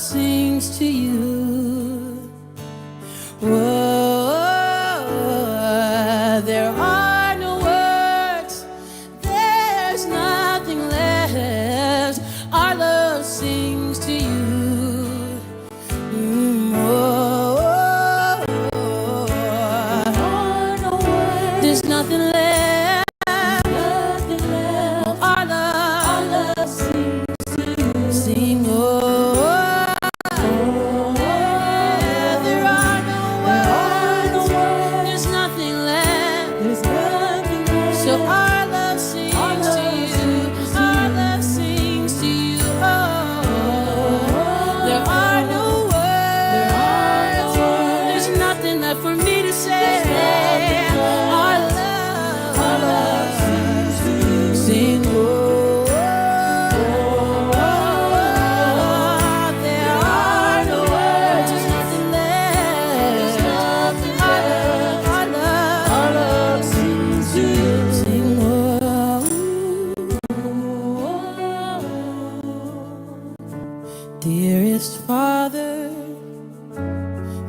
sings to you. Whoa, there are no words, there's nothing left. Our love sings to you. There's nothing left. Our love sings to you. Sing, there are no words. There's nothing left. So our love sings to you. Our love sings to you. There are no words. There's nothing left for me to say. Dearest Father,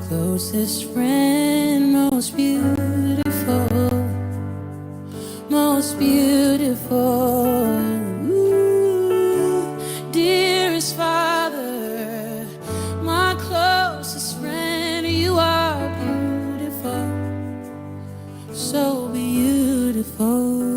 closest friend, most beautiful, most beautiful. Ooh, dearest Father, my closest friend, you are beautiful, so beautiful.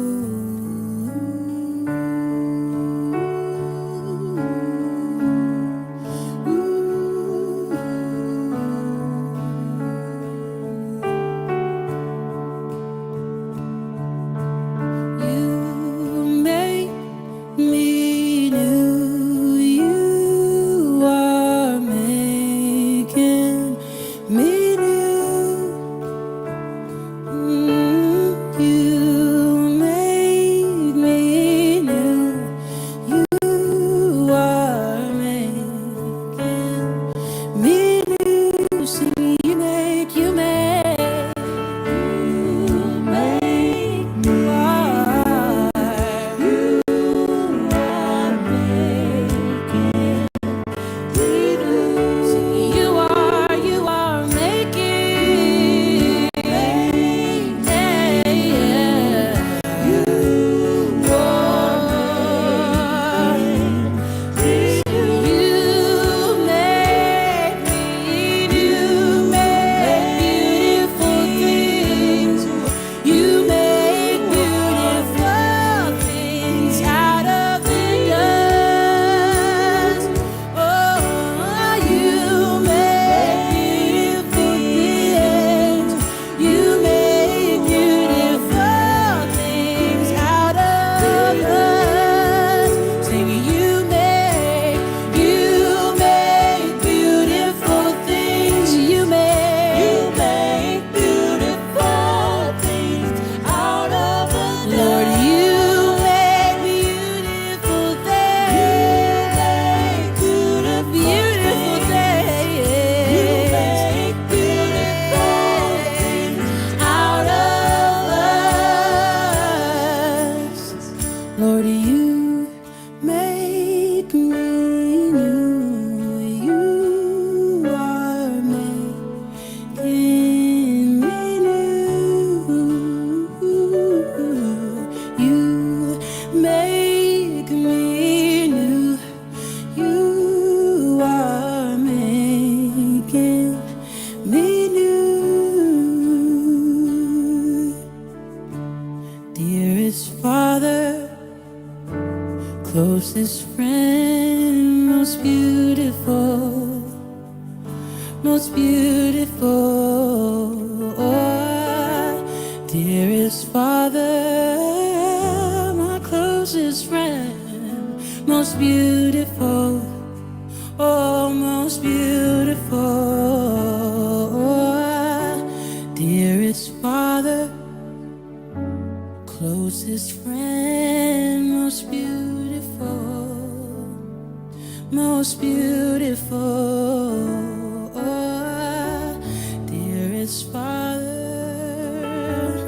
Lord, you make me new. You are making me new. You make me new. You are making me new. Dearest Father, closest friend, most beautiful, most beautiful. Oh, dearest Father, my closest friend, most beautiful, oh, most beautiful. Oh, dearest Father, closest friend, most beautiful, most beautiful. Oh, dearest Father,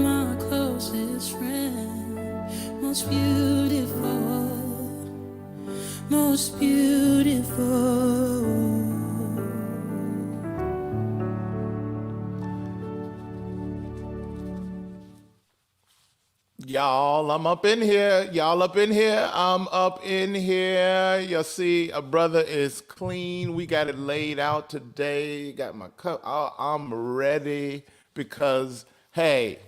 my closest friend, most beautiful, most beautiful. Y'all, I'm up in here. Y'all up in here. I'm up in here. You see, a brother is clean. We got it laid out today. Got my cup. I'm ready because, hey,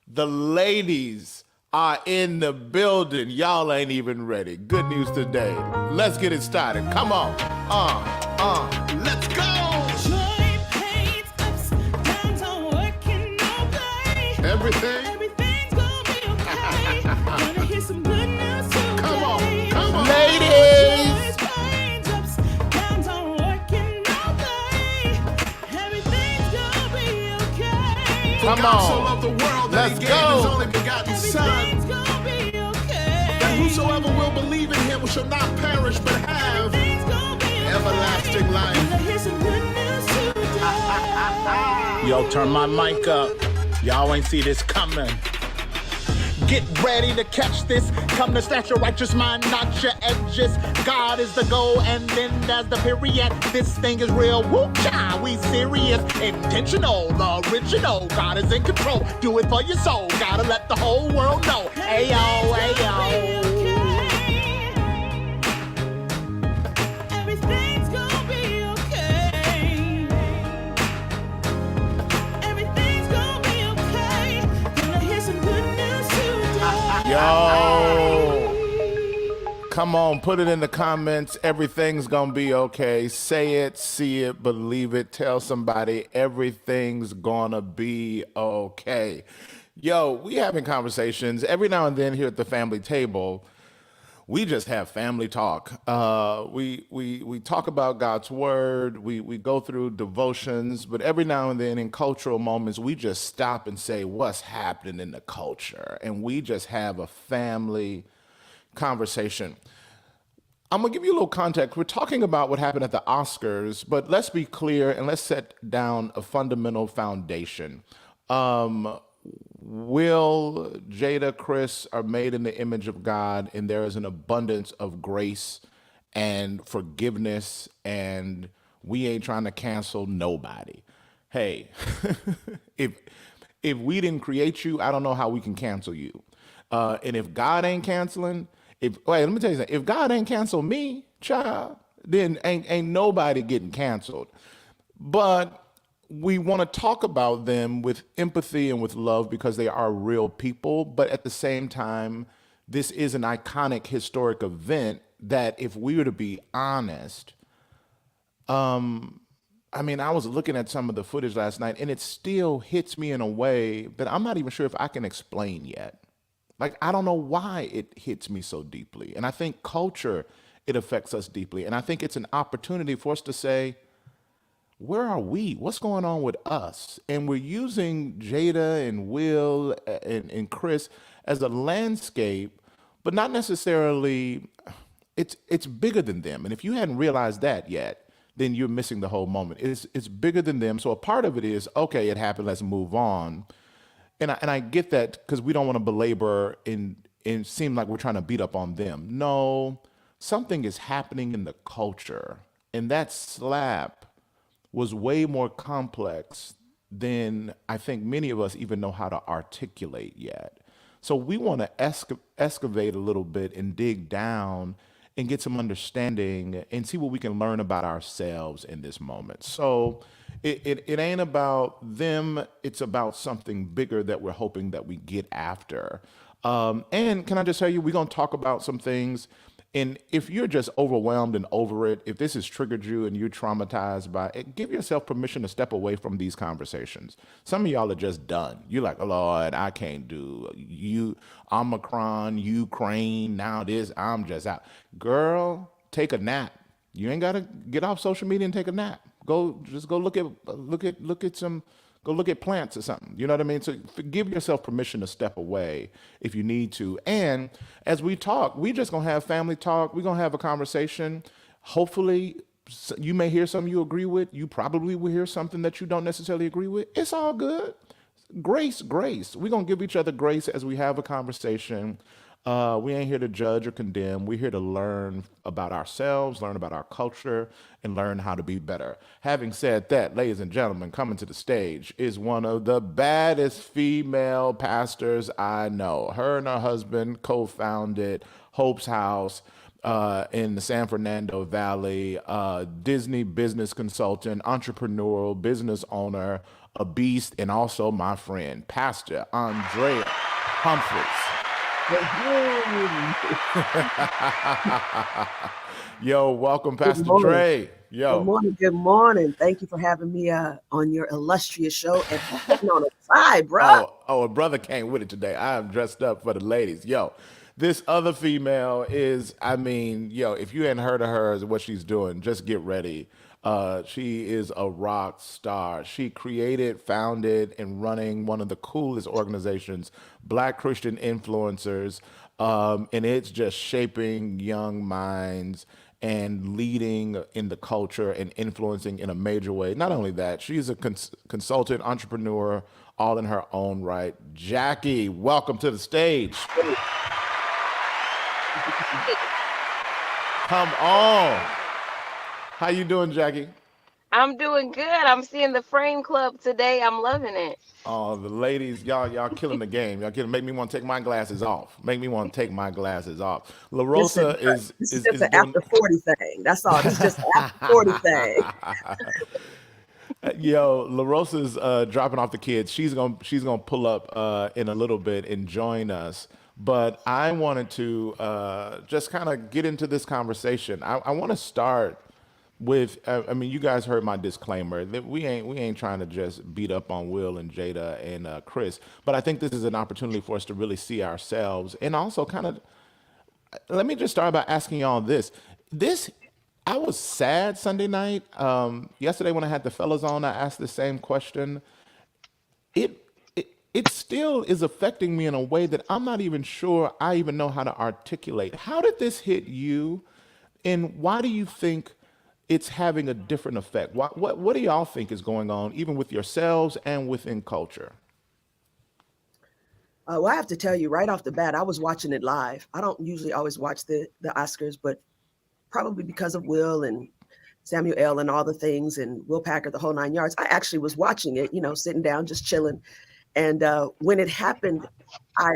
the ladies are in the building. Y'all ain't even ready. Good news today. Let's get it started. Come on. Let's go. Joy, pains, ups, downs, I'm working all day. Everything. Everything's gonna be okay. Gonna hear some good news today. Come on. Joy, Ladies. pains, ups, downs, I'm working all day. Everything's gonna be okay. Come God so on. loved the world that Let's he gave his only go. begotten Son, Everything's gonna be okay. that whosoever will believe in him shall not perish but have Everything's gonna be okay. everlasting life. Gonna hear some good news today. Yo, turn my mic up. Y'all ain't see this coming. Get ready to catch this. Come to snatch your righteous mind, not your edges. God is the goal, and then there's the period. This thing is real. Woo-cha, we serious. Intentional, the original. God is in control. Do it for your soul. Gotta let the whole world know. Ayo, ayo. Everything's gonna be okay. Everything's gonna be okay. Gonna hear some good news today. Yo. Come on, put it in the comments. Everything's gonna be okay. Say it, see it, believe it. Tell somebody everything's gonna be okay. Yo, we having conversations every now and then here at the family table. We just have family talk. We talk about God's word. We go through devotions, but every now and then in cultural moments, we just stop and say, "What's happening in the culture?" And we just have a family conversation. I'm gonna give you a little context. We're talking about what happened at the Oscars, but let's be clear and let's set down a fundamental foundation. Um, Will, Jada, Chris are made in the image of God, and there is an abundance of grace and forgiveness, and we ain't trying to cancel nobody. Hey, if if we didn't create you, I don't know how we can cancel you. And if God ain't canceling, if wait, let me tell you something. If God ain't cancel me, child, then ain't nobody getting canceled. But we want to talk about them with empathy and with love because they are real people. But at the same time, this is an iconic historic event that, if we were to be honest, I mean, I was looking at some of the footage last night and it still hits me in a way that I'm not even sure if I can explain yet. Like, I don't know why it hits me so deeply. And I think culture, it affects us deeply. And I think it's an opportunity for us to say, where are we? What's going on with us? And we're using Jada and Will and Chris as a landscape, but not necessarily, it's bigger than them. And if you hadn't realized that yet, then you're missing the whole moment. It's bigger than them. So a part of it is, okay, it happened, let's move on. And I get that because we don't want to belabor and seem like we're trying to beat up on them. No, something is happening in the culture. And that slap was way more complex than I think many of us even know how to articulate yet. So we want to excavate a little bit and dig down and get some understanding and see what we can learn about ourselves in this moment. So it ain't about them, it's about something bigger that we're hoping that we get after. And can I just tell you, we're going to talk about some things. And if you're just overwhelmed and over it, if this has triggered you and you're traumatized by it, give yourself permission to step away from these conversations. Some of y'all are just done. You're like, oh, Lord, I can't do you, Omicron, Ukraine, now this, I'm just out. Girl, take a nap. You ain't gotta get off social media and take a nap. Go look at some go look at plants or something. You know what I mean? So give yourself permission to step away if you need to. And as we talk, we just gonna have family talk. We're gonna have a conversation. Hopefully, you may hear something you agree with. You probably will hear something that you don't necessarily agree with. It's all good. Grace. We're gonna give each other grace as we have a conversation. We ain't here to judge or condemn. We're here to learn about ourselves, learn about our culture, and learn how to be better. Having said that, ladies and gentlemen, coming to the stage is one of the baddest female pastors I know. Her and her husband co founded Hope's House in the San Fernando Valley, Disney business consultant, entrepreneurial business owner, a beast, and also my friend, Pastor Andrea Humphreys. Hey, Yo, welcome, good Pastor morning. Dre. Good Yo. morning. Good morning. Thank you for having me on your illustrious show and for putting on a tie, bruh. Oh, a brother came with it today. I am dressed up for the ladies. Yo, this other female is, I mean, yo, if you hadn't heard of her as what she's doing, just get ready. She is a rock star. She created, founded, and running one of the coolest organizations, Black Christian Influencers, and it's just shaping young minds and leading in the culture and influencing in a major way. Not only that, she's a consultant, entrepreneur, all in her own right. Jackie, welcome to the stage. Come on. How you doing, Jackie? I'm doing good. I'm seeing the Frame Club today. I'm loving it. Oh, the ladies, y'all killing the game. Y'all killing, make me want to take my glasses off. Make me want to take my glasses off. La Listen, Rosa bruh, is this is is just is an doing. after 40 thing. That's all. This is just an after 40 thing. Yo, La Rosa's dropping off the kids. She's gonna pull up in a little bit and join us. But I wanted to just kind of get into this conversation. I want to start with. I mean, you guys heard my disclaimer that we ain't trying to just beat up on Will and Jada and Chris. But I think this is an opportunity for us to really see ourselves and also kind of let me just start by asking y'all this. This I was sad Sunday night. Yesterday when I had the fellas on, I asked the same question. It still is affecting me in a way that I'm not even sure I even know how to articulate. How did this hit you, and why do you think it's having a different effect? What do y'all think is going on, even with yourselves and within culture? Well, I have to tell you right off the bat, I was watching it live. I don't usually always watch the Oscars, but probably because of Will and Samuel L. and all the things and Will Packer, the whole 9 yards. I actually was watching it, sitting down, just chilling. And when it happened, I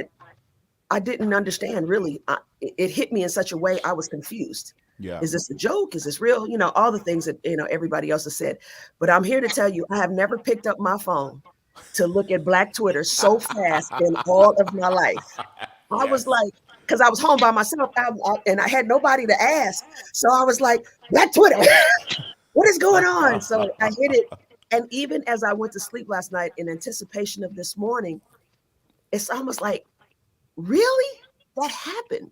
I didn't understand really. It hit me in such a way I was confused. Yeah. Is this a joke? Is this real? All the things that everybody else has said. But I'm here to tell you, I have never picked up my phone to look at Black Twitter so fast in all of my life. I was Yes. like, because I was home by myself and I had nobody to ask. So I was like, Black Twitter, what is going on? So I hit it. And even as I went to sleep last night in anticipation of this morning, it's almost like, really? That happened.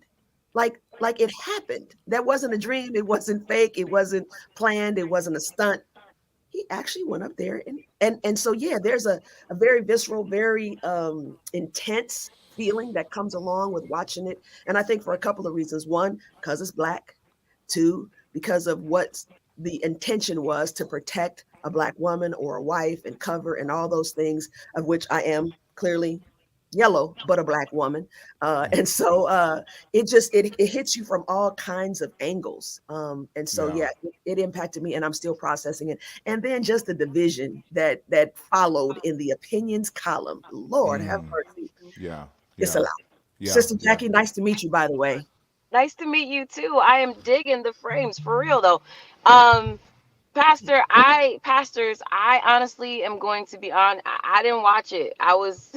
Like it happened. That wasn't a dream. It wasn't fake. It wasn't planned. It wasn't a stunt. He actually went up there and so yeah, there's a very visceral, very intense feeling that comes along with watching it. And I think for a couple of reasons. One, because it's Black. Two, because of what the intention was to protect a Black woman or a wife and cover and all those things, of which I am clearly yellow, but a Black woman. And so it hits you from all kinds of angles. And so Yeah. yeah, it impacted me, and I'm still processing it. And then just the division that followed in the opinions column. Lord have mercy. Yeah. It's a Yeah. lot. Yeah. Sister Yeah. Jackie, nice to meet you, by the way. Nice to meet you too. I am digging the frames for real though. Um, pastors, I honestly am going to be on. I didn't watch it. I was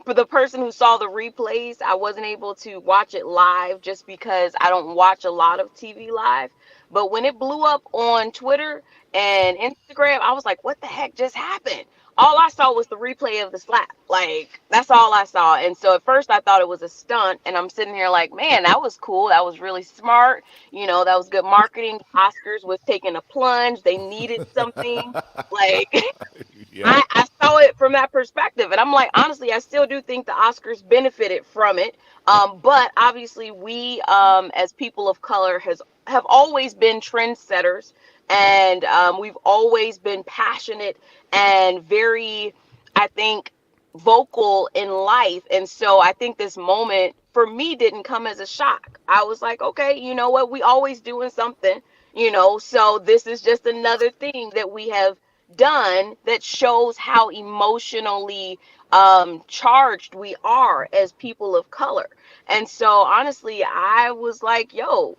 for the person who saw the replays, I wasn't able to watch it live just because I don't watch a lot of TV live. But when it blew up on Twitter and Instagram, I was like, what the heck just happened? All I saw was the replay of the slap. Like, that's all I saw. And so at first I thought it was a stunt. And I'm sitting here like, man, that was cool. That was really smart. That was good marketing. Oscars was taking a plunge. They needed something. Like, Yeah. I saw it from that perspective, and I'm like, honestly, I still do think the Oscars benefited from it. But obviously, we as people of color have always been trendsetters, and we've always been passionate and very, I think, vocal in life. And so I think this moment for me didn't come as a shock. I was like, okay, you know what? We always doing something, so this is just another thing that we have done that shows how emotionally charged we are as people of color. And so honestly, I was like, yo,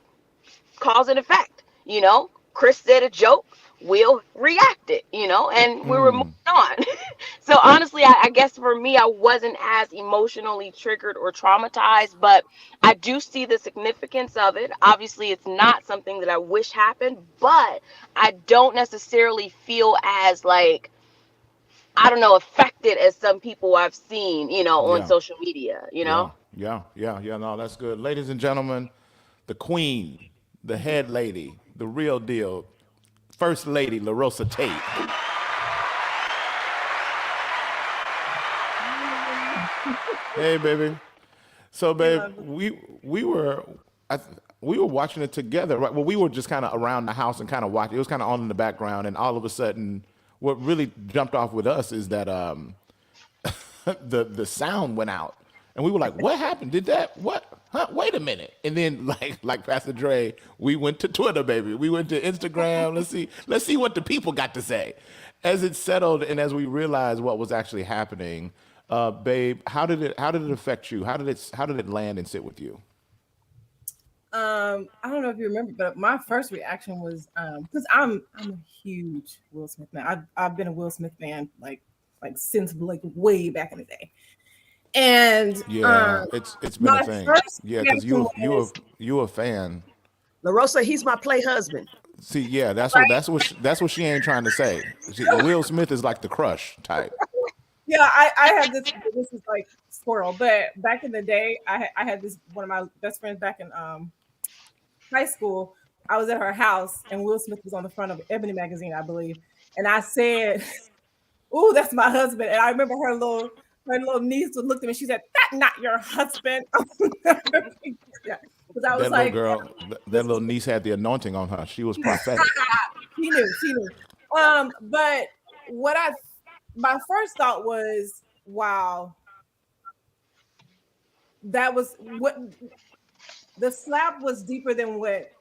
cause and effect. Chris said a joke, Will reacted, and we were moving on. So honestly, I guess for me, I wasn't as emotionally triggered or traumatized, but I do see the significance of it. Obviously, it's not something that I wish happened, but I don't necessarily feel as like, I don't know, affected as some people I've seen, on Yeah, social media. yeah. No, that's good. Ladies and gentlemen, the queen, the head lady, the real deal, First Lady LaRosa Tate. Hey, baby. So, Hey, babe, love. we were we were watching it together. Right? Well, we were just kind of around the house and kind of watching. It was kind of on in the background, and all of a sudden, what really jumped off with us is that the sound went out, and we were like, "What happened? Did that? What? Huh? Wait a minute!" And then, like Pastor Dre, we went to Twitter, baby. We went to Instagram. Let's see what the people got to say. As it settled, and as we realized what was actually happening, babe, how did it affect you? How did it land and sit with you? I don't know if you remember, but my first reaction was because I'm a huge Will Smith fan. I've been a Will Smith fan like since like way back in the day. And Yeah, it's been a my thing. first Yeah, because reaction was you a fan. LaRosa, he's my play husband. See, yeah, right. that's what she ain't trying to say. Will Smith is like the crush type. Yeah, I had this. This is like squirrel, but back in the day, I had this one of my best friends back in high school. I was at her house, and Will Smith was on the front of Ebony magazine, I believe. And I said, "Ooh, that's my husband." And I remember her little niece would look at me. She said, "That's not your husband." Yeah, because I was That little like, girl, that "This little is." niece had the anointing on her. She was prophetic. She knew. She knew. But what I my first thought was, wow, that was what the slap was deeper than what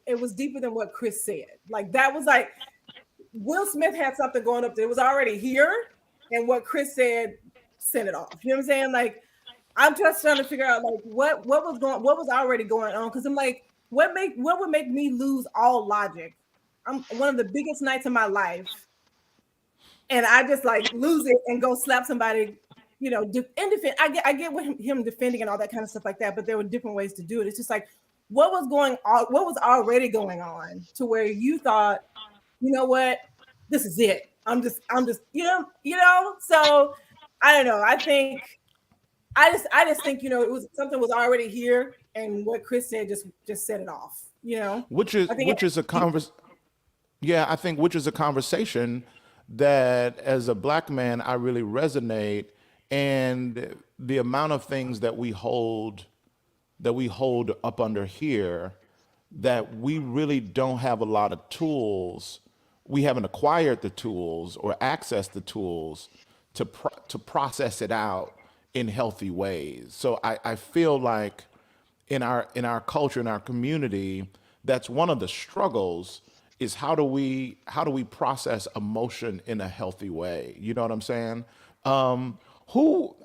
it was deeper than what Chris said. Like that was like Will Smith had something going up there. It was already here, and what Chris said sent it off. You know what I'm saying? Like I'm just trying to figure out like what was already going on because I'm like what would make me lose all logic? I'm one of the biggest nights of my life, and I just like lose it and go slap somebody. And defend. I get with him defending and all that kind of stuff like that, but there were different ways to do it. It's just like what was going on, what was already going on to where you thought, you know what, this is it. I'm just, So I don't know. I think I just think it was something was already here, and what Chris said just set it off. Which is I think which is a convers Yeah, I think which is a conversation that as a black man I really resonate, and the amount of things that we hold up under here, that we really don't have a lot of tools. We haven't acquired the tools or accessed the tools to process it out in healthy ways. So I feel like in our culture, in our community, that's one of the struggles, is how do we process emotion in a healthy way? You know what I'm saying?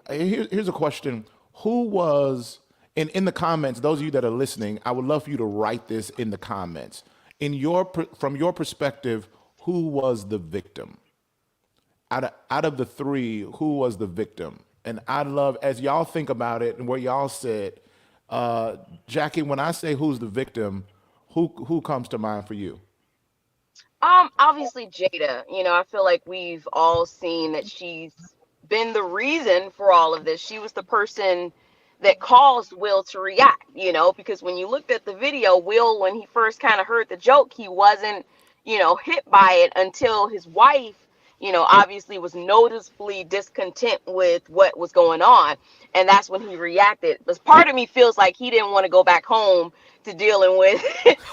Here's a question. Who was in the comments, those of you that are listening, I would love for you to write this in the comments. From your perspective, who was the victim? Out of the three, who was the victim? And I'd love, as y'all think about it and where y'all sit, Jackie, when I say who's the victim, who comes to mind for you? Obviously Jada, I feel like we've all seen that she's been the reason for all of this. She was the person that caused Will to react, because when you looked at the video, Will, when he first kind of heard the joke, he wasn't, hit by it until his wife, obviously was noticeably discontent with what was going on. And that's when he reacted. But part of me feels like he didn't want to go back home to dealing with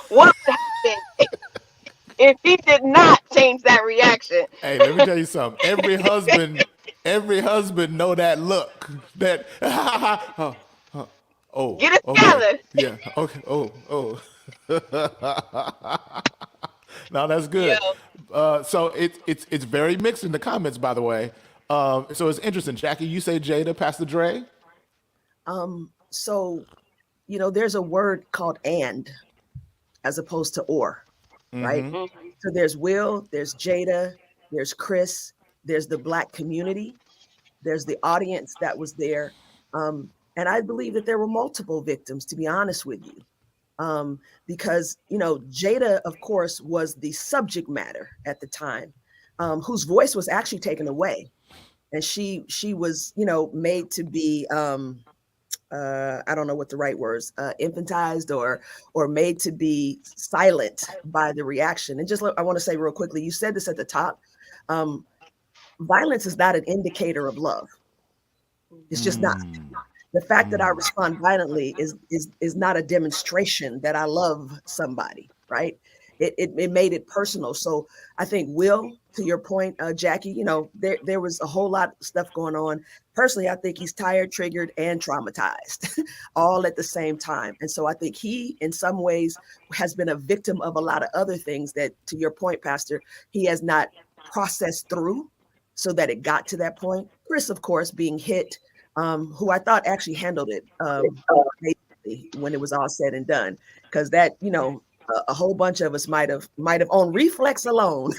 what would happen if he did not change that reaction. Hey, let me tell you something. Every husband, Every husband know that look. That oh, Get it okay, together. yeah, okay, now that's good. Yo. So it's very mixed in the comments, by the way. So it's interesting. Jackie, you say Jada, Pastor Dre. So, there's a word called and as opposed to or, right? Mhm. So there's Will, there's Jada, there's Chris, there's the Black community, there's the audience that was there. And I believe that there were multiple victims, to be honest with you. Because, Jada, of course, was the subject matter at the time, whose voice was actually taken away. And she was, made to be I don't know what the right words, infantized or made to be silent by the reaction. And I want to say real quickly, you said this at the top. Um, Violence is not an indicator of love. It's just not. The fact that I respond violently is not a demonstration that I love somebody, right? It made it personal. So I think, Will, to your point, Jackie, there was a whole lot of stuff going on. Personally, I think he's tired, triggered, and traumatized all at the same time. And so I think he, in some ways, has been a victim of a lot of other things that, to your point, Pastor, he has not processed through so that it got to that point. Chris, of course, being hit, who I thought actually handled it when it was all said and done, because that, a whole bunch of us might have on reflex alone,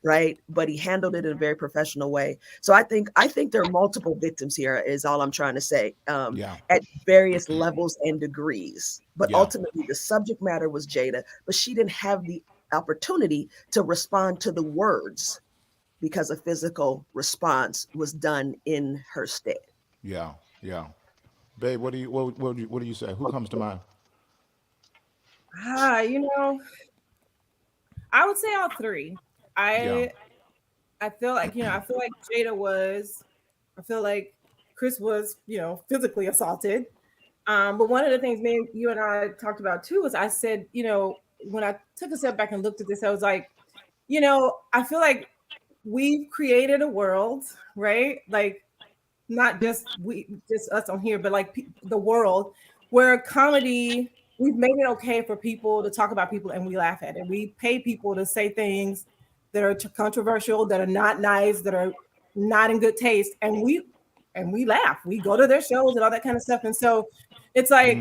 right? But he handled it in a very professional way. So I think there are multiple victims here, is all I'm trying to say, Yeah, at various levels and degrees. But yeah, ultimately, the subject matter was Jada, but she didn't have the opportunity to respond to the words because a physical response was done in her stead. yeah, yeah. Babe, what do you say? Who comes to mind? Ah, I would say all three. Yeah, I I feel like, Jada was, I feel like Chris was, physically assaulted. But one of the things you and I talked about too was I said, when I took a step back and looked at this, I was like, I feel like we've created a world, right? Like not just us on here, but like the world where comedy, we've made it okay for people to talk about people and we laugh at it. We pay people to say things that are controversial, that are not nice, that are not in good taste, and we laugh. We go to their shows and all that kind of stuff. And so it's like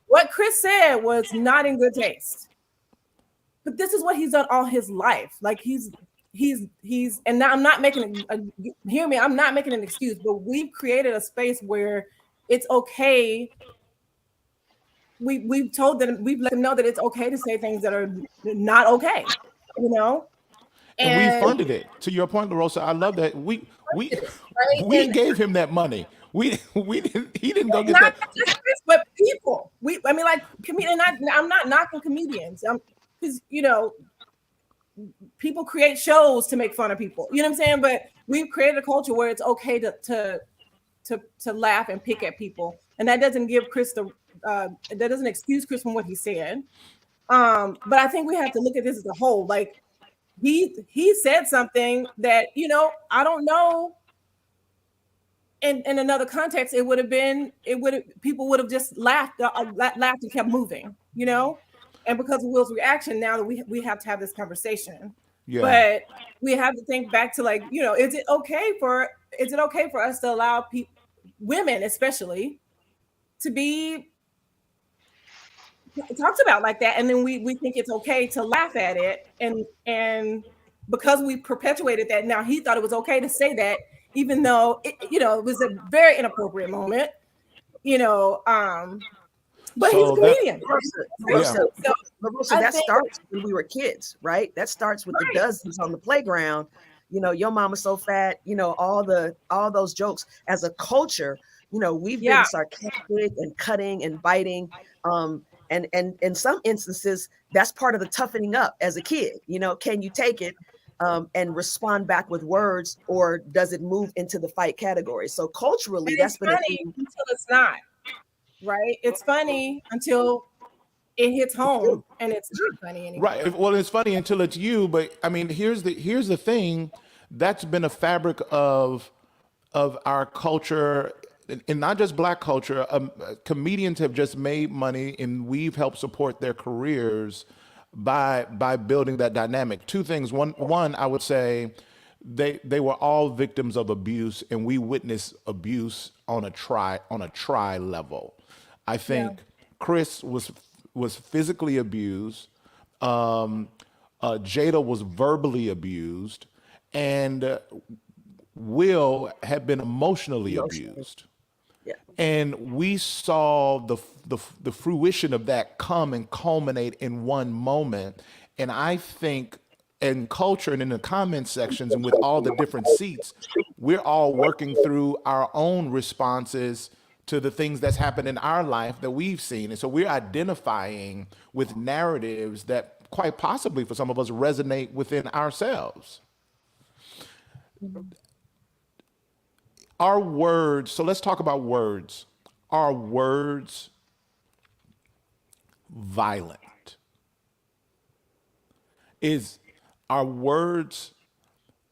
what Chris said was not in good taste. But this is what he's done all his life. Like he's and now I'm not making hear me, I'm not making an excuse, but we've created a space where it's okay. We've told them, we've let them know that it's okay to say things that are not okay, you know? and we And funded it. To your point, LaRosa, I love that we right. we And gave him that money. We didn't. He didn't go get not that. just Chris, but people. I mean, like comedian. I'm not knocking comedians. Because people create shows to make fun of people. You know what I'm saying? But we've created a culture where it's okay to laugh and pick at people, and that doesn't give Chris that doesn't excuse Chris from what he said. But I think we have to look at this as a whole. Like he said something that I don't know. In another context, people would have just laughed and kept moving, and because of Will's reaction, now that we have to have this conversation. Yeah. But we have to think back to, like, is it okay for us to allow people, women especially, to be talked about like that, and then we think it's okay to laugh at it, and because we perpetuated that, now he thought it was okay to say that, even though it was a very inappropriate moment, but he's a So that comedian. yeah. So I that think, starts when we were kids, right? That starts with the right, dozens on the playground. Your mama's so fat. All those jokes. As a culture, we've been yeah, sarcastic and cutting and biting. And in some instances, that's part of the toughening up as a kid. Can you take it and respond back with words, or does it move into the fight category? So culturally, and that's it's been a funny thing. until it's not, right? It's funny until it hits home, and it's not funny anymore. Right. Well, it's funny until it's you, but I mean, here's the thing. That's been a fabric of of our culture, and not just black culture, comedians have just made money, and we've helped support their careers by building that dynamic. Two things. One, I would say they were all victims of abuse, and we witnessed abuse on a try level. I Yeah. think Chris was physically abused. Jada was verbally abused, and Will had been emotionally Emotionally. abused. Yeah. And we saw the fruition of that come and culminate in one moment. And I think in culture and in the comment sections and with all the different seats, we're all working through our own responses to the things that's happened in our life that we've seen. And so we're identifying with narratives that quite possibly for some of us resonate within ourselves. Our words, so let's talk about words. Are words violent? Is our words,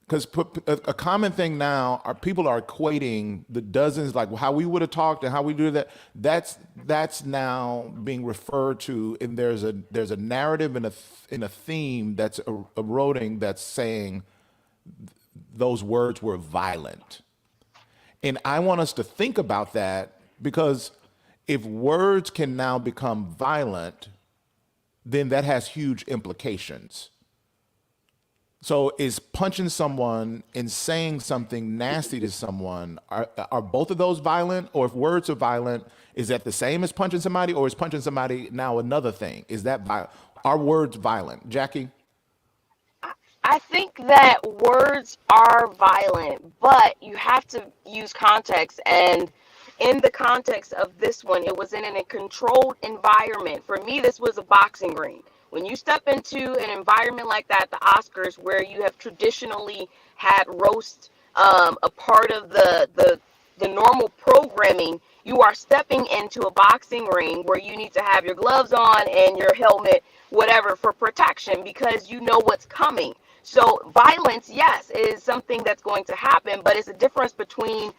because a common thing now are people are equating the dozens, like how we would have talked and how we do that. That's now being referred to, and there's a narrative and a theme that's eroding that's saying those words were violent. And I want us to think about that because if words can now become violent, then that has huge implications. So is punching someone and saying something nasty to someone, are both of those violent? Or if words are violent, is that the same as punching somebody, or is punching somebody now another thing? Is that violent? Are words violent? Jackie? I think that words are violent, but you have to use context. And in the context of this one, it was in a controlled environment. For me, this was a boxing ring. When you step into an environment like that, the Oscars, where you have traditionally had roast a part of the normal programming, you are stepping into a boxing ring where you need to have your gloves on and your helmet, whatever, for protection because you know what's coming. So violence, yes, is something that's going to happen, but it's a difference between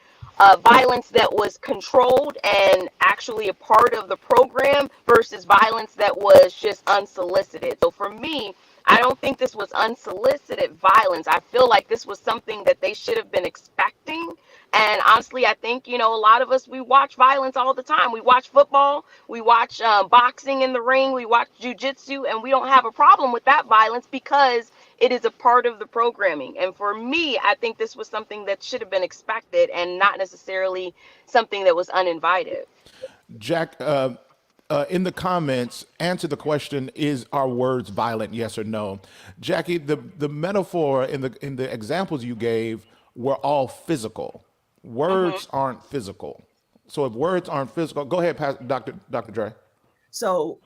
violence that was controlled and actually a part of the program versus violence that was just unsolicited. So for me, I don't think this was unsolicited violence. I feel like this was something that they should have been expecting. And honestly, I think, a lot of us, we watch violence all the time. We watch football, we watch boxing in the ring, we watch jujitsu, and we don't have a problem with that violence because it is a part of the programming. And for me, I think this was something that should have been expected and not necessarily something that was uninvited. Jack, in the comments, answer the question: is our words violent? Yes or no? Jackie, the metaphor in the examples you gave were all physical. Words aren't physical. So if words aren't physical, go ahead, Dr. Dre. So,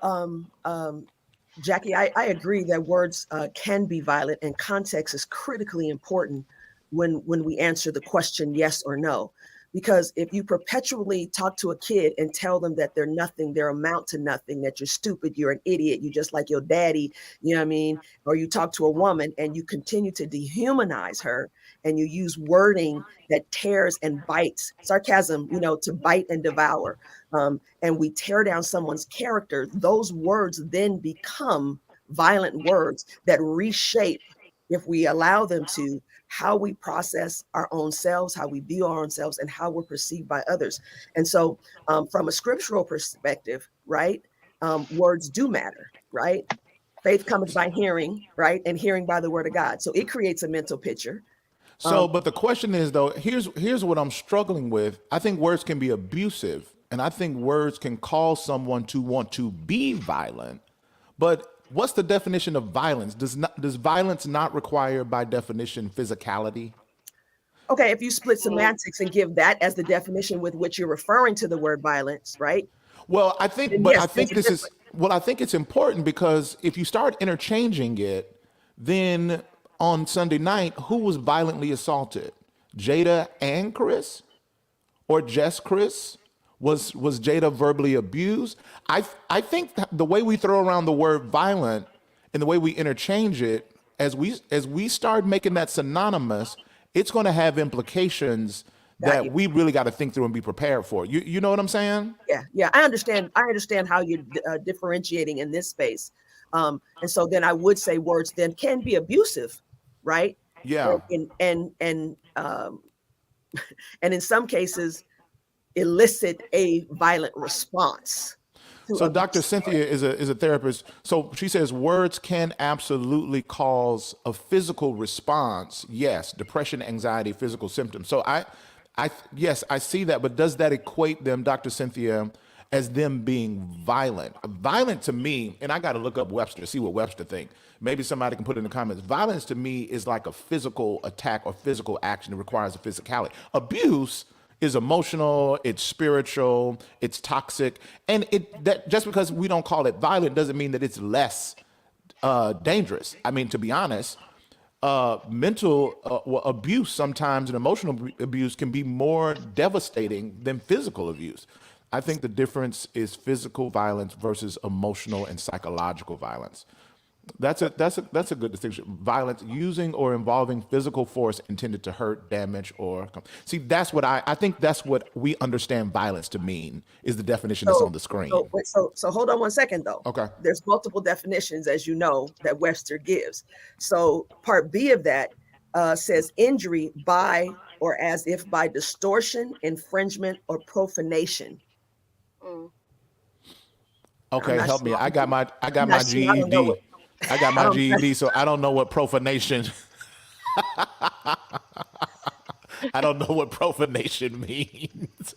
Jackie, I agree that words can be violent, and context is critically important when we answer the question yes or no. Because if you perpetually talk to a kid and tell them that they're nothing, they amount to nothing, that you're stupid, you're an idiot, you just like your daddy, you know what I mean? Or you talk to a woman and you continue to dehumanize her and you use wording that tears and bites, sarcasm, to bite and devour. And we tear down someone's character, those words then become violent words that reshape, if we allow them to, how we process our own selves, how we view our own selves, and how we're perceived by others. And so from a scriptural perspective, right, words do matter, right? Faith comes by hearing, right? And hearing by the word of God. So it creates a mental picture. So, but the question is though, here's what I'm struggling with. I think words can be abusive, and I think words can cause someone to want to be violent. But what's the definition of violence? Does violence not require by definition physicality? Okay, if you split semantics and give that as the definition with which you're referring to the word violence, right? Well, Then yes, I think there's a this is, well, I think it's important because if you start interchanging it, then on Sunday night, who was violently assaulted? Jada and Chris? Or just Chris? Was Jada verbally abused? I think that the way we throw around the word violent and the way we interchange it, as we start making that synonymous, it's going to have implications Got you. that we really got to think through and be prepared for. You know what I'm saying? Yeah. I understand. I understand how you're differentiating in this space. And so then I would say words then can be abusive, right? Yeah. And and in some cases elicit a violent response to So Dr. abuse. Cynthia is a therapist. So she says words can absolutely cause a physical response. Yes, depression, anxiety, physical symptoms. So yes, I see that, but does that equate them, Dr. Cynthia, as them being violent? Violent to me, and I got to look up Webster, see what Webster think. Maybe somebody can put it in the comments. Violence to me is like a physical attack or physical action that requires a physicality. Abuse is emotional, it's spiritual, it's toxic, and it that just because we don't call it violent doesn't mean that it's less dangerous. I mean, to be honest, mental abuse sometimes and emotional abuse can be more devastating than physical abuse. I think the difference is physical violence versus emotional and psychological violence. That's a good distinction. Violence using or involving physical force intended to hurt, damage, or see. That's what I think. That's what we understand violence to mean. Is the definition that's on the screen? So hold on one second though. Okay. There's multiple definitions, as you know, that Webster gives. So part B of that says injury by or as if by distortion, infringement, or profanation. Mm. I'm Okay, not help me. sure. I got my I'm not sure. I don't know GED. what. I got I my don't. GED, so I don't know what profanation. I don't know what profanation means.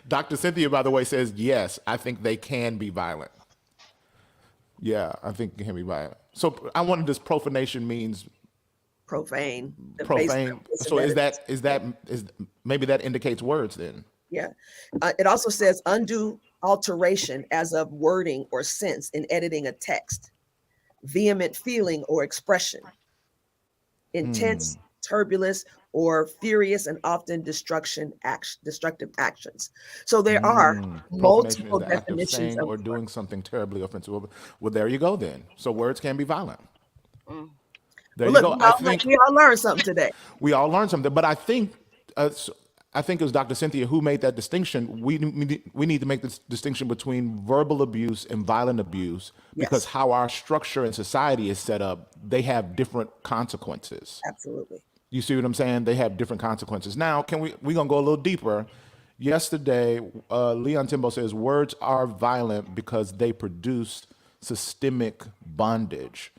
Dr. Cynthia, by the way, says yes. I think they can be violent. Yeah, I think they can be violent. So I wonder, does profanation means Profane. The basic profane? definition So that it is maybe that indicates words then? Yeah. It also says undue alteration as of wording or sense in editing a text, vehement feeling or expression, intense, turbulence, or furious and often destructive actions. So there are Profanation is multiple the act of definitions saying of or doing something terribly offensive. Well, there you go then. So words can be violent. Mm. There well, you look, go. I think we all learned something today. we all learned something, but I think it was Dr. Cynthia who made that distinction. We need to make this distinction between verbal abuse and violent abuse because Yes, how our structure and society is set up, they have different consequences. absolutely. You see what I'm saying? They have different consequences. Now, we gonna go a little deeper. Yesterday, Leon Timbo says words are violent because they produce systemic bondage.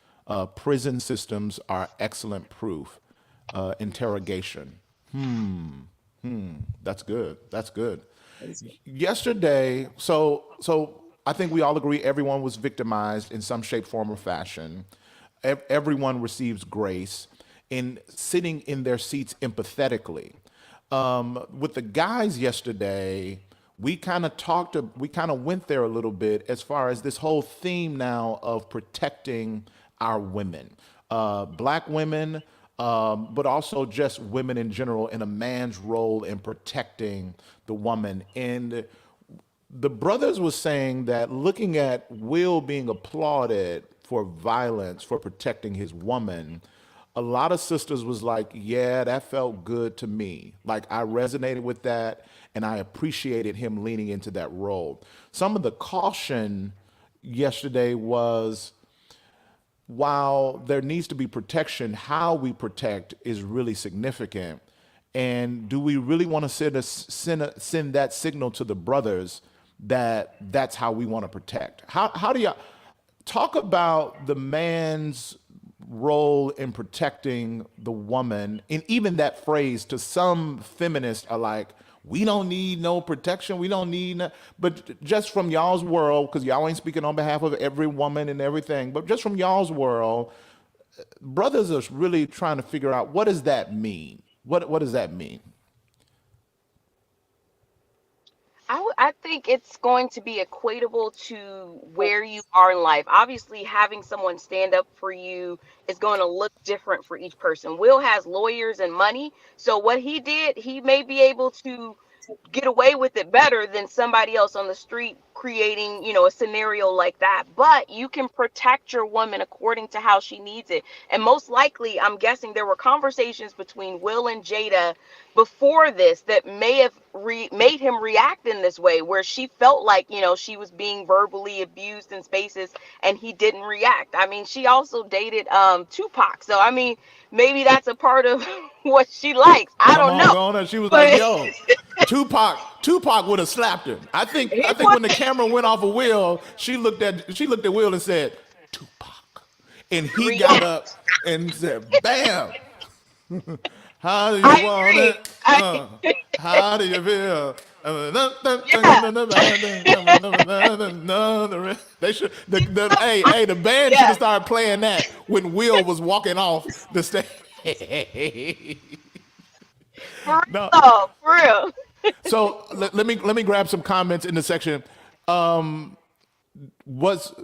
Prison systems are excellent proof. Interrogation. That's good. That's good. Yesterday, so I think we all agree everyone was victimized in some shape, form, or fashion. Everyone receives grace in sitting in their seats empathetically. With the guys yesterday, we kind of went there a little bit as far as this whole theme now of protecting our women, black women, but also just women in general, and a man's role in protecting the woman. And the brothers was saying that looking at Will being applauded for violence for protecting his woman, a lot of sisters was like, yeah, that felt good to me. Like I resonated with that and I appreciated him leaning into that role. Some of the caution yesterday was while there needs to be protection, how we protect is really significant. And do we really want to send that signal to the brothers that that's how we want to protect? How do you talk about the man's role in protecting the woman? And even that phrase to some feminists are like, we don't need no protection. We don't need, no, but just from y'all's world, because y'all ain't speaking on behalf of every woman and everything, but just from y'all's world, brothers are really trying to figure out what does that mean? What does that mean? I think it's going to be equatable to where you are in life. Obviously, having someone stand up for you is going to look different for each person. Will has lawyers and money, so what he did, he may be able to get away with it better than somebody else on the street creating, you know, a scenario like that. But you can protect your woman according to how she needs it. And most likely, I'm guessing there were conversations between Will and Jada before this that may have made him react in this way, where she felt like, you know, she was being verbally abused in spaces and he didn't react. I mean, she also dated Tupac. So I mean, maybe that's a part of what she likes. I Come don't on, know. go on. And she was like, But "Yo, Tupac would have slapped him." I think. He I think was when the camera went off of Will, she looked at Will and said, "Tupac," and he got up react. and said, "Bam! How do you I want agree. it? I How do you feel?" yeah. They should hey the band should Yeah. have started playing that when Will was walking off the stage. For real No, though. For real. so let me grab some comments in the section. Was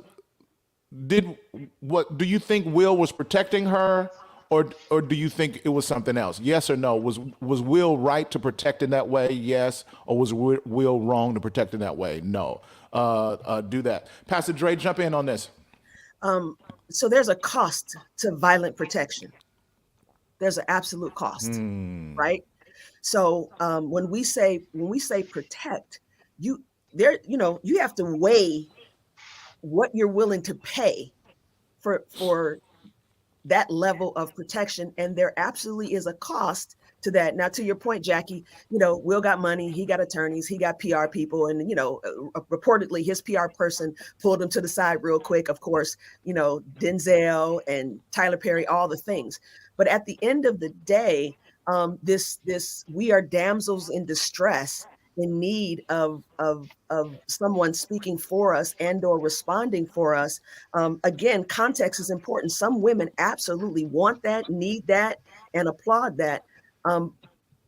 did what do you think Will was protecting her, or do you think it was something else? Yes or no? Was Will right to protect in that way? Yes, or was Will wrong to protect in that way? No. Do that. Pastor Dre, jump in on this. So there's a cost to violent protection. There's an absolute cost, right? So when we say protect, you you have to weigh what you're willing to pay for that level of protection, and there absolutely is a cost to that. Now, to your point, Jackie, Will got money, he got attorneys, he got PR people, and reportedly his PR person pulled him to the side real quick. Of course, Denzel and Tyler Perry, all the things. But at the end of the day, this we are damsels in distress, in need of someone speaking for us and or responding for us. Again, context is important. Some women absolutely want that, need that, and applaud that.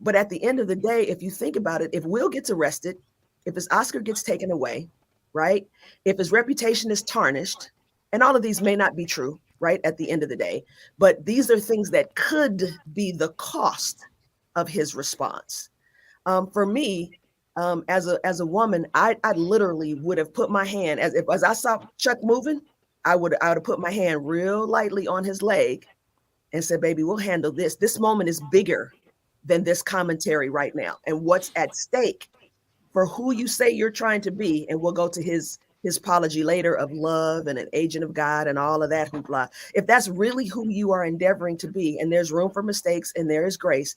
But at the end of the day, if you think about it, if Will gets arrested, if his Oscar gets taken away, right? If his reputation is tarnished, and all of these may not be true, right? At the end of the day, but these are things that could be the cost of his response. For me, as a woman, I literally would have put my hand, as I saw Chuck moving, I would have put my hand real lightly on his leg and said, "Baby, we'll handle this. This moment is bigger than this commentary right now, and what's at stake for who you say you're trying to be." And we'll go to his apology later of love and an agent of God and all of that hoopla. If that's really who you are endeavoring to be, and there's room for mistakes and there is grace,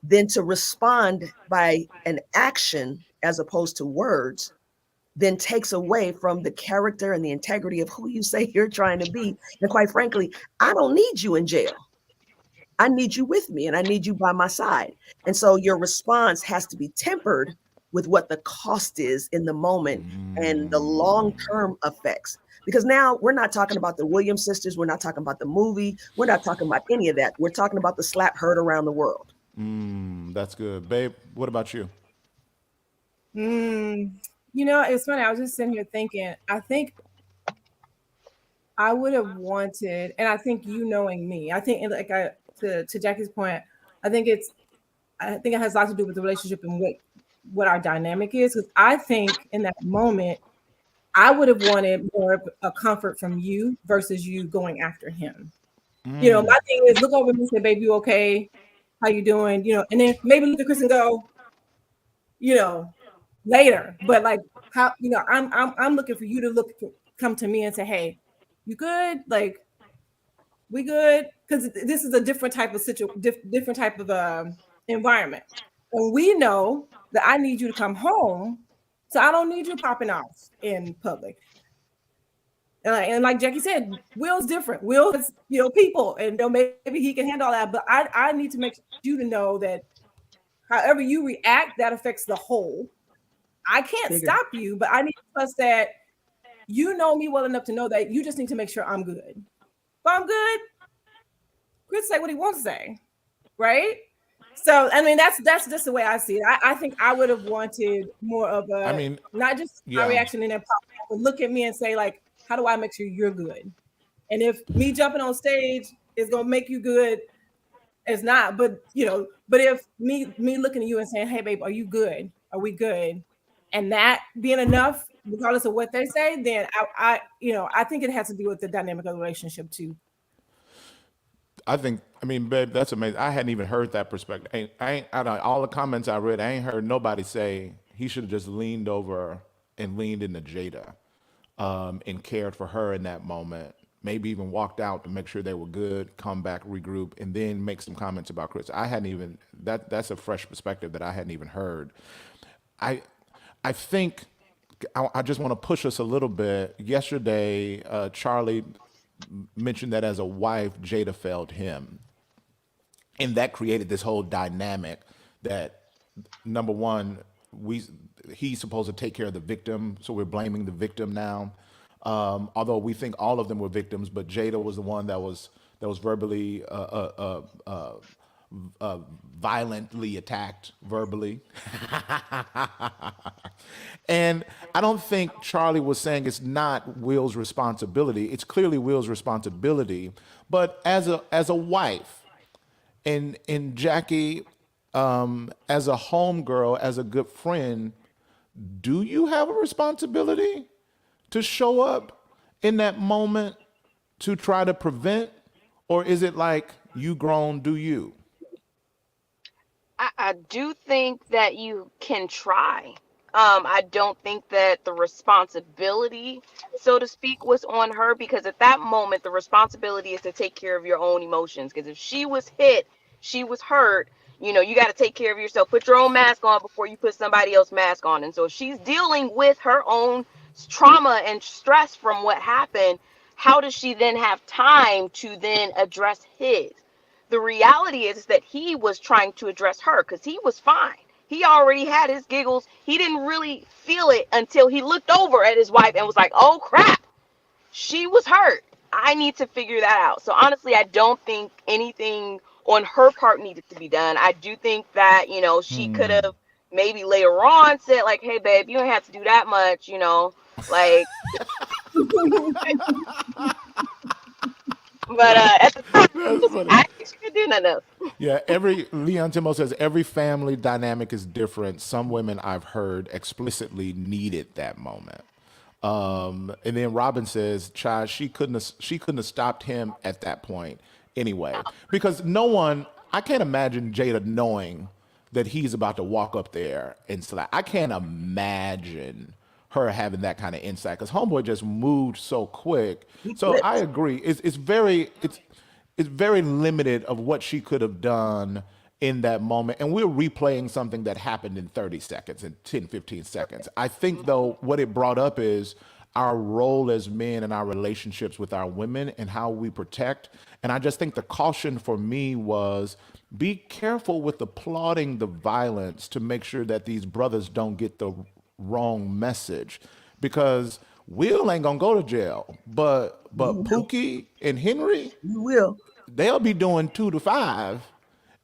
then to respond by an action as opposed to words then takes away from the character and the integrity of who you say you're trying to be. And quite frankly, I don't need you in jail. I need you with me, and I need you by my side. And so your response has to be tempered with what the cost is in the moment and the long-term effects. Because now we're not talking about the Williams sisters. We're not talking about the movie. We're not talking about any of that. We're talking about the slap heard around the world. That's good, babe. What about you? It's funny. I was just sitting here thinking, I think I would have wanted, and I think knowing me, I think to Jackie's point, I think it has a lot to do with the relationship and what our dynamic is. Because I think in that moment, I would have wanted more of a comfort from you versus you going after him. My thing is look over me and say, "Baby, you okay? How you doing?" And then maybe look at Chris and go, later. But like how I'm looking for you to come to me and say, "Hey, you good? Like we good?" Because this is a different type of different type of environment. And we know that I need you to come home, so I don't need you popping off in public. And like Jackie said, Will's different. Will is people, and maybe he can handle that. But I need to make you to know that however you react, that affects the whole. I can't stop you, but I need to trust that you know me well enough to know that you just need to make sure I'm good. If I'm good, Chris say what he wants to say, right? So I mean that's just the way I see it. I think I would have wanted more of a not just my reaction in that pop, but look at me and say like, how do I make sure you're good? And if me jumping on stage is gonna make you good, it's not. But but if me looking at you and saying, "Hey babe, are you good? Are we good?" and that being enough, regardless of what they say, then I think it has to do with the dynamic of the relationship too. I mean, babe, that's amazing. I hadn't even heard that perspective. Out of all the comments I read, I ain't heard nobody say he should have just leaned over and leaned into Jada, and cared for her in that moment. Maybe even walked out to make sure they were good, come back, regroup, and then make some comments about Chris. I hadn't even that's a fresh perspective that I hadn't even heard. I I think I just want to push us a little bit. Yesterday, Charlie mentioned that as a wife, Jada failed him, and that created this whole dynamic that number one, we he's supposed to take care of the victim, so we're blaming the victim now. Although we think all of them were victims, but Jada was the one that was verbally violently attacked verbally. And I don't think Charlie was saying it's not Will's responsibility. It's clearly Will's responsibility. But as a wife, and Jackie, as a homegirl, as a good friend, do you have a responsibility to show up in that moment to try to prevent, or is it like you grown, do you? I do think that you can try. I don't think that the responsibility, so to speak, was on her, because at that moment, the responsibility is to take care of your own emotions. Because if she was hit, she was hurt, you got to take care of yourself. Put your own mask on before you put somebody else's mask on. And so if she's dealing with her own trauma and stress from what happened, how does she then have time to then address his? The reality is that he was trying to address her because he was fine. He already had his giggles. He didn't really feel it until he looked over at his wife and was like, oh crap, she was hurt. I need to figure that out. So honestly, I don't think anything on her part needed to be done. I do think that, she could have maybe later on said like, hey babe, you don't have to do that much, like, but at the time, That's funny. I didn't think she could do nothing else. Yeah, every Leon Timo says every family dynamic is different. Some women I've heard explicitly needed that moment. And then Robin says, "Child, she couldn't have stopped him at that point anyway, because no one. I can't imagine Jada knowing that he's about to walk up there and slap. I can't imagine her having that kind of insight because Homeboy just moved so quick. He So I flipped. agree. It's very limited of what she could have done in that moment. And we're replaying something that happened in 30 seconds and 10, 15 seconds. I think, though, what it brought up is our role as men and our relationships with our women and how we protect. And I just think the caution for me was be careful with applauding the violence to make sure that these brothers don't get the wrong message. Because Will ain't gonna go to jail, but You will. Pookie and Henry, You will. they'll be doing 2 to 5.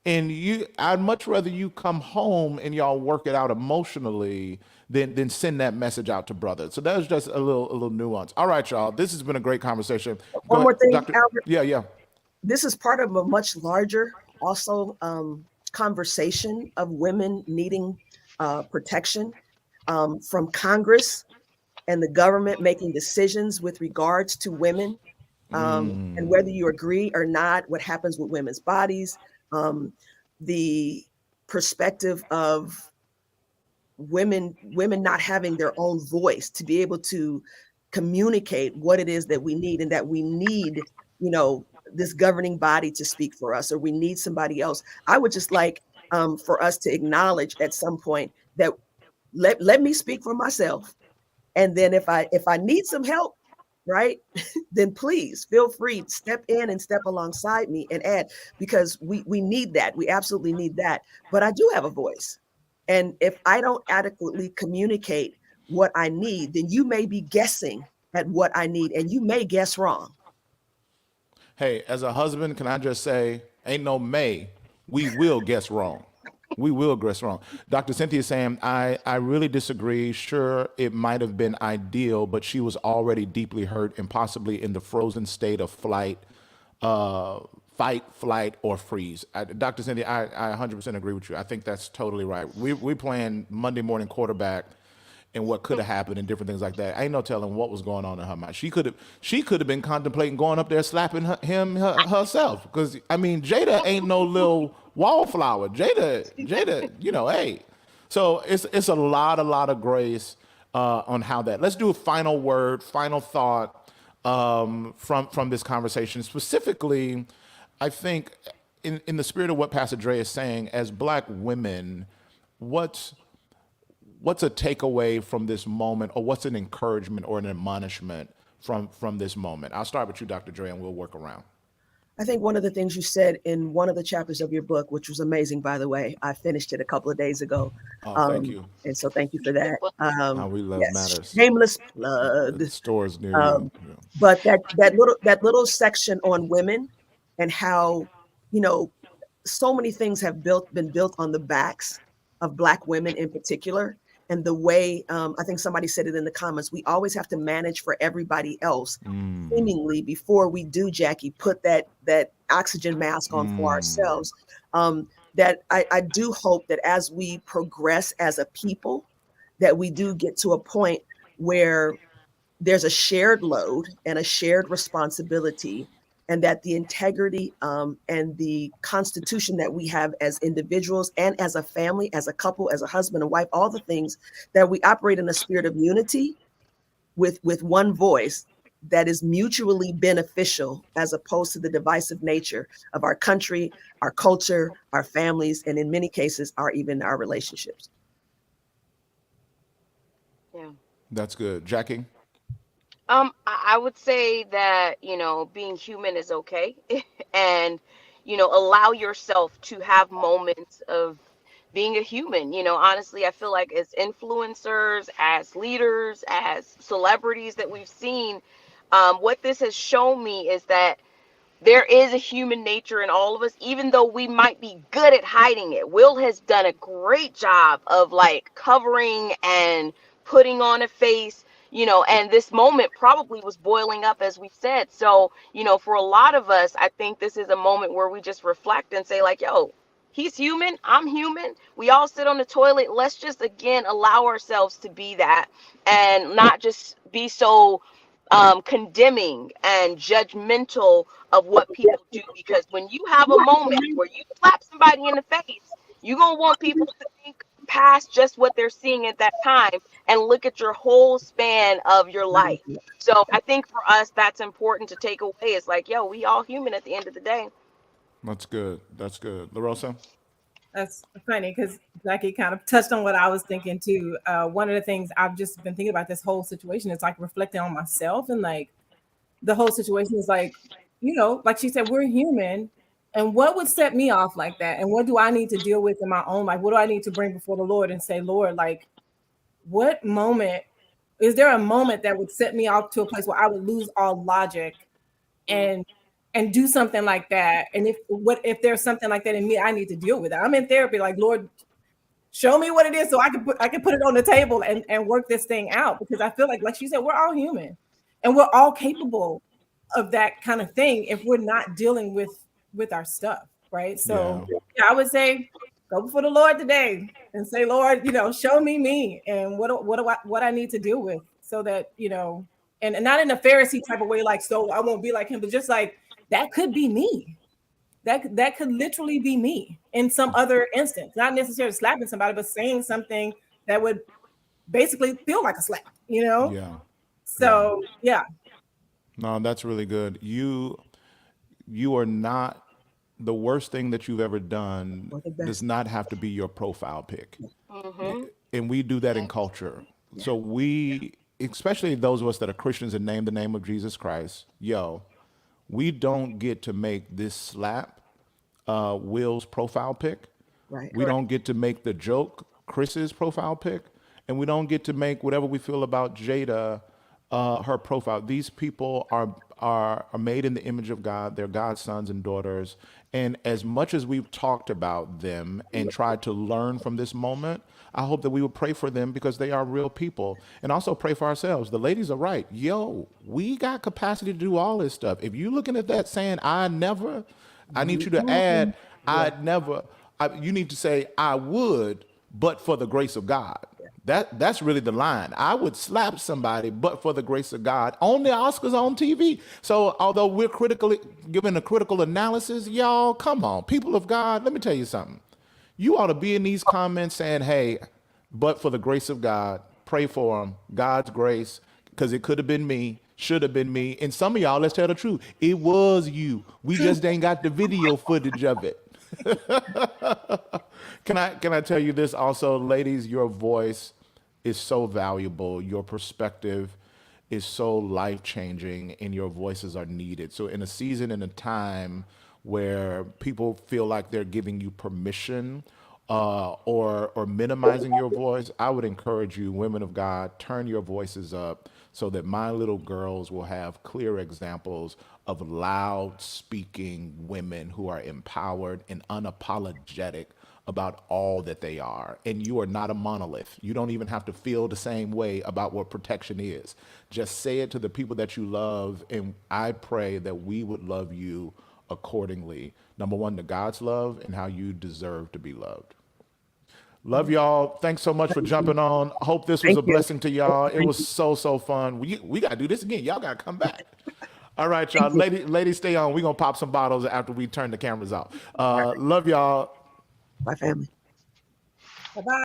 And I'd much rather you come home and y'all work it out emotionally than send that message out to brothers. So that was just a little nuance. All right, y'all. This has been a great conversation. Go One ahead, more thing, Doctor. Albert. Yeah, yeah. This is part of a much larger, also conversation of women needing protection from Congress and the government making decisions with regards to women, and whether you agree or not, what happens with women's bodies, the perspective of women not having their own voice to be able to communicate what it is that we need, and that we need, this governing body to speak for us, or we need somebody else. I would just like for us to acknowledge at some point that let me speak for myself, and then if I need some help, right, then please feel free, step in and step alongside me and add, because we need that. We absolutely need that. But I do have a voice. And if I don't adequately communicate what I need, then you may be guessing at what I need, and you may guess wrong. Hey, as a husband, can I just say, ain't no may. We will guess wrong. We will guess wrong. Dr. Cynthia is saying, I really disagree. Sure, it might have been ideal, but she was already deeply hurt and possibly in the frozen state of fight, flight, or freeze. Dr. Cynthia, I 100% agree with you. I think that's totally right. We playing Monday morning quarterback, and what could have happened and different things like that. Ain't no telling what was going on in her mind. She could have been contemplating going up there slapping herself. Because I mean, Jada ain't no little wallflower. Jada, hey. So it's a lot of grace on how that. Let's do a final word, final thought from this conversation. Specifically, I think in the spirit of what Pastor Dre is saying, as Black women, what's a takeaway from this moment, or what's an encouragement or an admonishment from this moment? I'll start with you, Dr. Dre, and we'll work around. I think one of the things you said in one of the chapters of your book, which was amazing, by the way, I finished it a couple of days ago. Oh, thank you. And so thank you for that. How we love matters. Shameless plug. Stores near you. Yeah. But that little section on women and how, so many things have been built on the backs of Black women in particular. And the way, I think somebody said it in the comments, we always have to manage for everybody else, seemingly, before we do, Jackie, put that oxygen mask on for ourselves. That I do hope that as we progress as a people, that we do get to a point where there's a shared load and a shared responsibility, and that the integrity and the constitution that we have as individuals and as a family, as a couple, as a husband and wife, all the things, that we operate in a spirit of unity with one voice that is mutually beneficial, as opposed to the divisive nature of our country, our culture, our families, and in many cases, even our relationships. Yeah. That's good. Jackie? I would say that, being human is okay. And, allow yourself to have moments of being a human. Honestly, I feel like as influencers, as leaders, as celebrities that we've seen, what this has shown me is that there is a human nature in all of us, even though we might be good at hiding it. Will has done a great job of covering and putting on a face, and this moment probably was boiling up, as we said. So, for a lot of us, I think this is a moment where we just reflect and say yo, he's human, I'm human. We all sit on the toilet. Let's just, again, allow ourselves to be that, and not just be so condemning and judgmental of what people do. Because when you have a moment where you slap somebody in the face, you're going to want people to think past just what they're seeing at that time and look at your whole span of your life. So I think for us, that's important to take away. It's yo, we all human at the end of the day. That's good. La Rosa? That's funny because Jackie kind of touched on what I was thinking too. One of the things I've just been thinking about this whole situation is reflecting on myself, and the whole situation is like she said, we're human. And what would set me off like that? And what do I need to deal with in my own life? What do I need to bring before the Lord and say, Lord, what moment, is there a moment that would set me off to a place where I would lose all logic and do something like that? And if there's something like that in me, I need to deal with it. I'm in therapy, Lord, show me what it is so I can put it on the table and work this thing out. Because I feel like you said, we're all human and we're all capable of that kind of thing if we're not dealing with our stuff, right? So yeah, I would say go before the Lord today and say, Lord, show me and what I need to deal with, so that and not in a Pharisee type of way, so I won't be like him, but just that could be me. That could literally be me in some other instance, not necessarily slapping somebody, but saying something that would basically feel like a slap, Yeah. So yeah. No, that's really good. You are not, the worst thing that you've ever done does not have to be your profile pic. And we do that in culture. So we, especially those of us that are Christians and name the name of Jesus Christ, we don't get to make this slap Will's profile pic. Right. We don't get to make the joke Chris's profile pic. And we don't get to make whatever we feel about Jada her profile. These people are made in the image of God. They're God's sons and daughters. And as much as we've talked about them and tried to learn from this moment, I hope that we will pray for them, because they are real people, and also pray for ourselves. The ladies are right. We got capacity to do all this stuff. If you're looking at that saying, I need you to add, I'd never. You need to say, I would, but for the grace of God. That's really the line. I would slap somebody, but for the grace of God, on the Oscars on TV. So although we're critically giving a critical analysis, y'all, come on, people of God, let me tell you something. You ought to be in these comments saying, "Hey, but for the grace of God, pray for them. God's grace, because it could have been me, should have been me." And some of y'all, let's tell the truth, it was you. We just ain't got the video footage of it. Can I tell you this also, ladies? Your voice is so valuable. Your perspective is so life changing, and your voices are needed. So, in a season and a time where people feel like they're giving you permission or minimizing your voice, I would encourage you, women of God, turn your voices up so that my little girls will have clear examples of loud speaking women who are empowered and unapologetic about all that they are. And you are not a monolith. You don't even have to feel the same way about what protection is. Just say it to the people that you love. And I pray that we would love you accordingly. Number one, to God's love and how you deserve to be loved. Love y'all. Thanks so much for jumping on. Hope this was Thank a you. blessing to y'all. It Thank was you. so fun. We got to do this again. Y'all got to come back. All right, y'all. Thank you. Ladies, stay on. We're going to pop some bottles after we turn the cameras off. All right. Love y'all. Bye, family. Bye-bye.